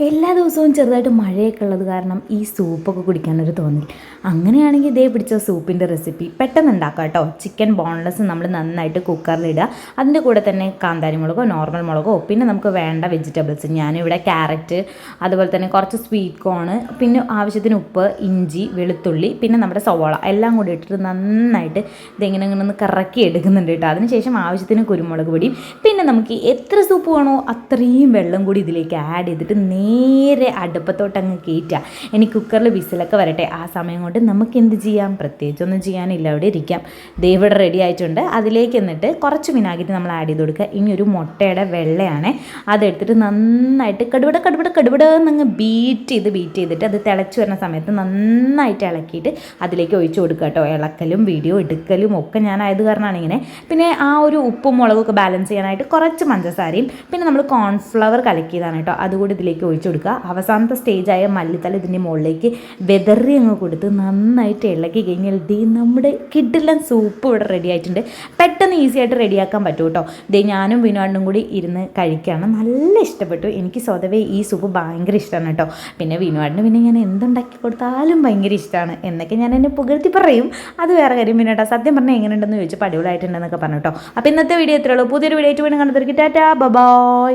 എല്ലാ ദിവസവും ചെറുതായിട്ട് മഴയൊക്കെ ഉള്ളത് കാരണം ഈ സൂപ്പൊക്കെ കുടിക്കാനൊരു തോന്നി. അങ്ങനെയാണെങ്കിൽ ഇതേ പിടിച്ച സൂപ്പിൻ്റെ റെസിപ്പി പെട്ടെന്ന് ഉണ്ടാക്കാം കേട്ടോ. ചിക്കൻ ബോൺലെസ് നമ്മൾ നന്നായിട്ട് കുക്കറിലിടുക. അതിൻ്റെ കൂടെ തന്നെ കാന്താരി മുളകോ നോർമൽ മുളകോ പിന്നെ നമുക്ക് വേണ്ട വെജിറ്റബിൾസ്, ഞാനിവിടെ ക്യാരറ്റ്, അതുപോലെ തന്നെ കുറച്ച് സ്വീറ്റ് കോണ്, പിന്നെ ആവശ്യത്തിന് ഉപ്പ്, ഇഞ്ചി, വെളുത്തുള്ളി, പിന്നെ നമ്മുടെ സവോള എല്ലാം കൂടി ഇട്ടിട്ട് നന്നായിട്ട് ഇതെങ്ങനെ ഇങ്ങനെ ഒന്ന് കറക്കി എടുക്കുന്നുണ്ട് കേട്ടോ. അതിനുശേഷം ആവശ്യത്തിന് കുരുമുളക് പൊടിയും പിന്നെ നമുക്ക് എത്ര സൂപ്പ് വേണോ അത്രയും വെള്ളം കൂടി ഇതിലേക്ക് ആഡ് ചെയ്തിട്ട് നേരെ അടുപ്പത്തോട്ട് അങ്ങ് കയറ്റുക. ഇനി കുക്കറിൽ വിസിലൊക്കെ വരട്ടെ. ആ സമയം കൊണ്ട് നമുക്ക് എന്ത് ചെയ്യാം? പ്രത്യേകിച്ചൊന്നും ചെയ്യാനില്ല, അവിടെ ഇരിക്കാം. ഇവിടെ റെഡി ആയിട്ടുണ്ട്. അതിലേക്ക് എന്നിട്ട് കുറച്ച് വിനാഗിരി നമ്മൾ ആഡ് ചെയ്ത് കൊടുക്കുക. ഇനി ഒരു മുട്ടയുടെ വെള്ളയാണ് അതെടുത്തിട്ട് നന്നായിട്ട് കടുവിട എന്നങ്ങ് ബീറ്റ് ചെയ്തിട്ട് അത് തിളച്ച് വരുന്ന സമയത്ത് നന്നായിട്ട് ഇളക്കിയിട്ട് അതിലേക്ക് ഒഴിച്ച് കൊടുക്കുക കേട്ടോ. ഇളക്കലും വീഡിയോ എടുക്കലും ഒക്കെ ഞാനായത് കാരണമാണ് ഇങ്ങനെ. പിന്നെ ആ ഒരു ഉപ്പും മുളകൊക്കെ ബാലൻസ് ചെയ്യാനായിട്ട് കുറച്ച് പഞ്ചസാരയും പിന്നെ നമ്മൾ കോൺഫ്ലവർ കലക്കിയതാണ് കേട്ടോ, അതുകൂടി ഇതിലേക്ക് ഒഴിച്ചു കൊടുക്കുക. അവസാനത്തെ സ്റ്റേജായ മല്ലിത്തല ഇതിൻ്റെ മുകളിലേക്ക് വെതറി അങ്ങ് കൊടുത്ത് നന്നായിട്ട് ഇളക്കി കഴിഞ്ഞാൽ നമ്മുടെ കിഡിലൻ സൂപ്പ് ഇവിടെ റെഡി ആയിട്ടുണ്ട്. പെട്ടെന്ന് ഈസി ആയിട്ട് റെഡിയാക്കാൻ പറ്റും കേട്ടോ. ഞാനും വിനോദനും കൂടി ഇരുന്ന് കഴിക്കുകയാണ്. നല്ല ഇഷ്ടപ്പെട്ടു. എനിക്ക് സ്വതവേ ഈ സൂപ്പ് ഭയങ്കര ഇഷ്ടമാണ് കേട്ടോ. പിന്നെ വിനോദന് പിന്നെ ഞാൻ എന്തുണ്ടാക്കി കൊടുത്താലും ഭയങ്കര ഇഷ്ടമാണ് എന്നൊക്കെ ഞാൻ എന്നെ പുകഴ്ത്തി പറയും. അത് വേറെ കാര്യം. പിന്നെ കേട്ടോ സത്യം പറഞ്ഞാൽ എങ്ങനെയുണ്ടെന്ന് ചോദിച്ചപ്പോൾ അടിപൊളിയായിട്ടുണ്ടെന്നൊക്കെ പറഞ്ഞു കേട്ടോ. അപ്പോൾ ഇന്നത്തെ വീഡിയോ എത്രയുള്ളൂ. പുതിയൊരു വീഡിയോ ആയിട്ട് വീണ്ടും കണ്ടു. Tata bye.